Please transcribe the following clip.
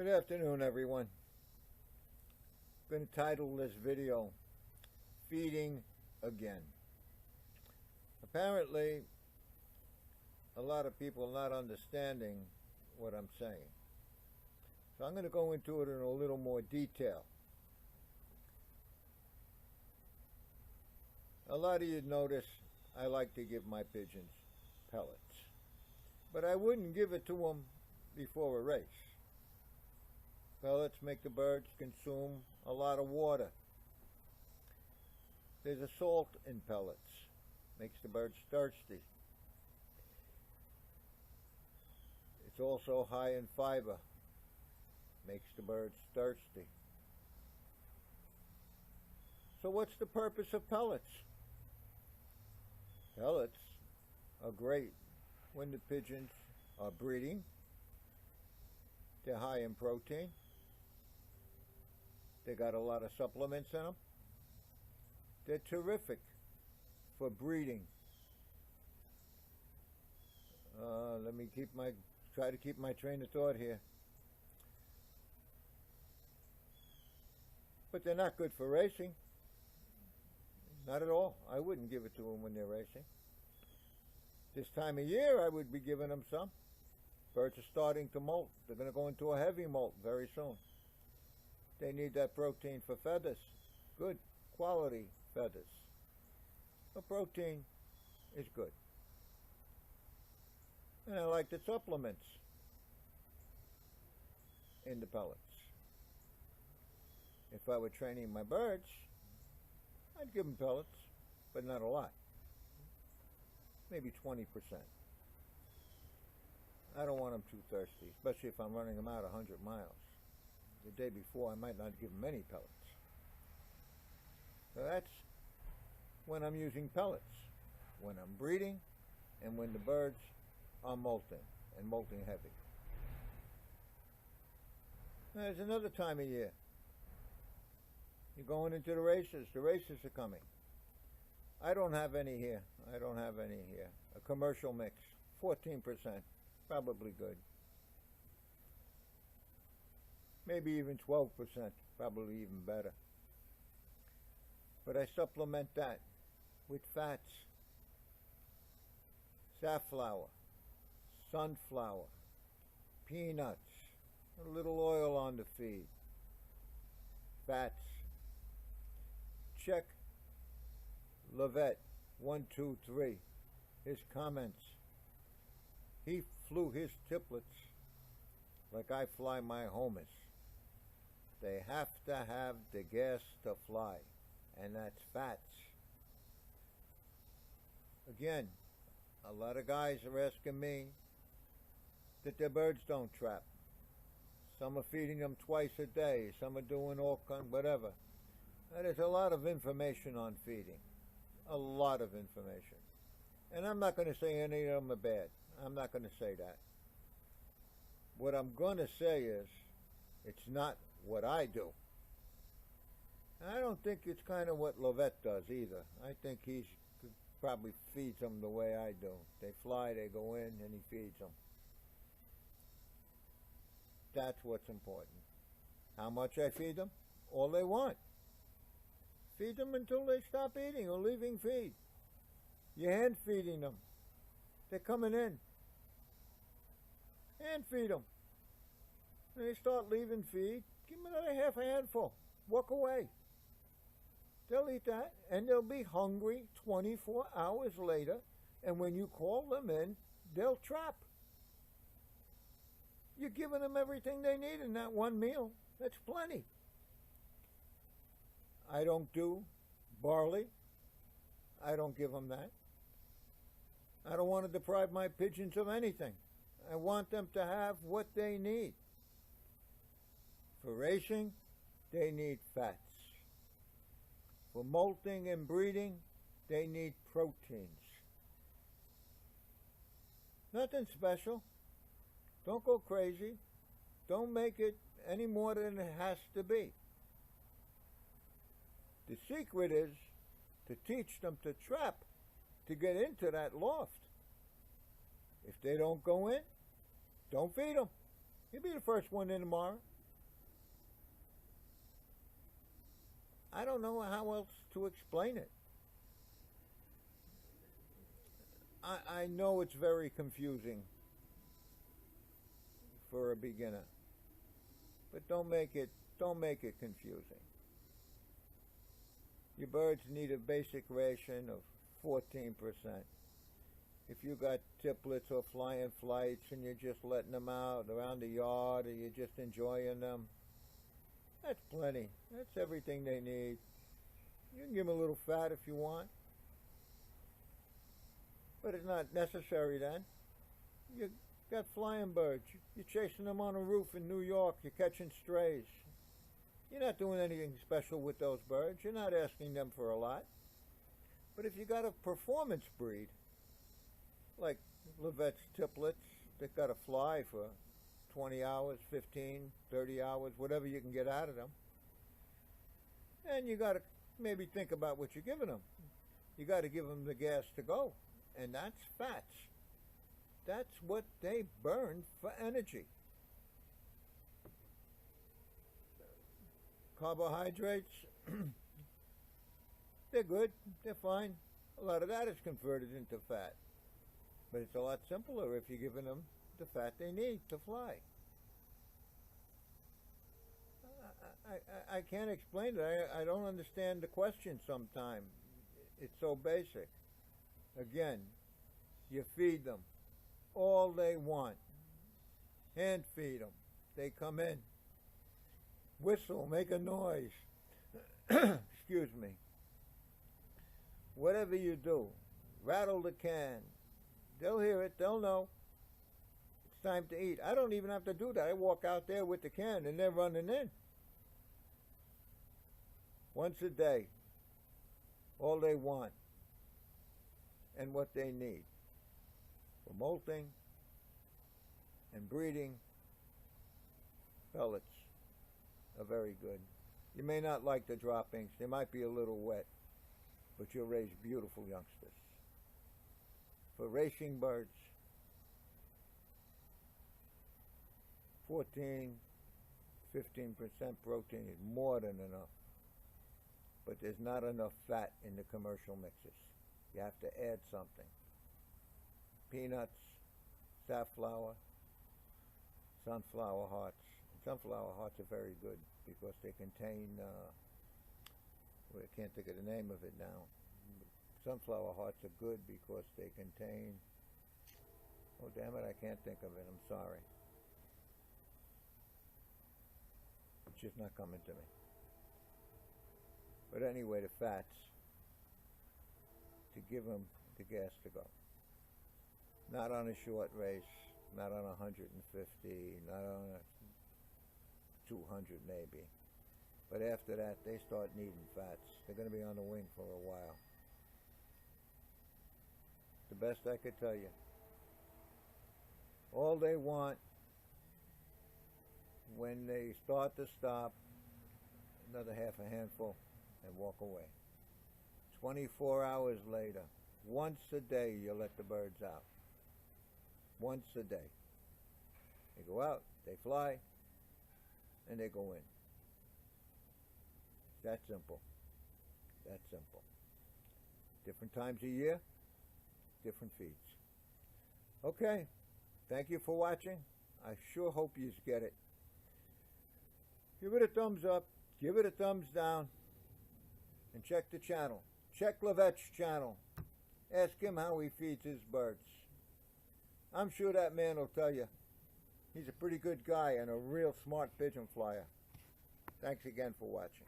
Good afternoon, everyone. I'm going to title this video, Feeding Again. Apparently, a lot of people are not understanding what I'm saying. So I'm going to go into it in a little more detail. A lot of you notice I like to give my pigeons pellets, but I wouldn't give it to them before a race. Pellets make the birds consume a lot of water. There's a salt in pellets, makes the birds thirsty. It's also high in fiber, makes the birds thirsty. So what's the purpose of pellets? Pellets are great when the pigeons are breeding. They're high in protein. They got a lot of supplements in them. They're terrific for breeding. Let me try to keep my train of thought here. But they're not good for racing. Not at all. I wouldn't give it to them when they're racing. This time of year, I would be giving them some. Birds are starting to molt. They're going to go into a heavy molt very soon. They need that protein for feathers. Good quality feathers. The protein is good. And I like the supplements in the pellets. If I were training my birds, I'd give them pellets, but not a lot. Maybe 20%. I don't want them too thirsty, especially if I'm running them out 100 miles. The day before, I might not give them any pellets. So that's when I'm using pellets, when I'm breeding and when the birds are molting, and molting heavy. Now, there's another time of year. You're going into the races. The races are coming. I don't have any here. A commercial mix, 14%, probably good. Maybe even 12%, probably even better. But I supplement that with fats, safflower, sunflower, peanuts, a little oil on the feed, fats. Check Levette 123, his comments. He flew his triplets like I fly my homers. They have to have the gas to fly, and that's fats. Again, a lot of guys are asking me that their birds don't trap. Some are feeding them twice a day, some are doing all kinds, whatever. Now, there's a lot of information on feeding. A lot of information. And I'm not going to say any of them are bad. I'm not going to say that. What I'm going to say is, it's not what I do. I don't think it's kind of what Levette does either. I think he probably feeds them the way I do. They fly, they go in, and he feeds them. That's what's important. How much I feed them? All they want. Feed them until they stop eating or leaving feed. You're hand feeding them. They're coming in. Hand feed them. When they start leaving feed, give them another half a handful. Walk away. They'll eat that, and they'll be hungry 24 hours later, and when you call them in, they'll trap. You're giving them everything they need in that one meal. That's plenty. I don't do barley. I don't give them that. I don't want to deprive my pigeons of anything. I want them to have what they need. For racing, they need fats. For molting and breeding, they need proteins. Nothing special. Don't go crazy. Don't make it any more than it has to be. The secret is to teach them to trap, to get into that loft. If they don't go in, don't feed them. You'll be the first one in tomorrow. I don't know how else to explain it. I know it's very confusing for a beginner, but don't make it confusing. Your birds need a basic ration of 14%. If you got triplets or flying flights and you're just letting them out around the yard or you're just enjoying them, that's plenty. That's everything they need. You can give them a little fat if you want, but it's not necessary then. You got flying birds. You're chasing them on a roof in New York. You're catching strays. You're not doing anything special with those birds. You're not asking them for a lot. But if you got a performance breed, like Levette's triplets that got to fly for 20 hours, 15, 30 hours, whatever you can get out of them, and you got to maybe think about what you're giving them. You got to give them the gas to go, and that's fats. That's what they burn for energy. Carbohydrates, they're good, they're fine. A lot of that is converted into fat. But it's a lot simpler if you're giving them the fat they need to fly. I can't explain it. I don't understand the question sometimes. It's so basic. Again, you feed them all they want. Hand feed them. They come in. Whistle, make a noise. Excuse me. Whatever you do, rattle the can. They'll hear it, they'll know. It's time to eat. I don't even have to do that. I walk out there with the can and they're running in. Once a day, all they want and what they need for molting and breeding. Pellets are very good. You may not like the droppings. They might be a little wet, but you'll raise beautiful youngsters. For racing birds, 14, 15% protein is more than enough. But there's not enough fat in the commercial mixes. You have to add something. Peanuts, safflower, sunflower hearts. Sunflower hearts are very good because they contain, I can't think of the name of it now. Sunflower hearts are good because they contain, oh damn it, I can't think of it, I'm sorry. It's just not coming to me. But anyway, the fats, to give them the gas to go. Not on a short race, not on 150, not on a 200 maybe. But after that, they start needing fats. They're going to be on the wing for a while. The best I could tell you. All they want when they start to stop, another half a handful and walk away. 24 hours later, once a day you let the birds out. Once a day. They go out, they fly, and they go in. That simple. That simple. Different times a year, different feeds. Okay, thank you for watching. I sure hope you get it. Give it a thumbs up, give it a thumbs down, and check the channel. Check Levette's channel. Ask him how he feeds his birds. I'm sure that man will tell you. He's a pretty good guy and a real smart pigeon flyer. Thanks again for watching.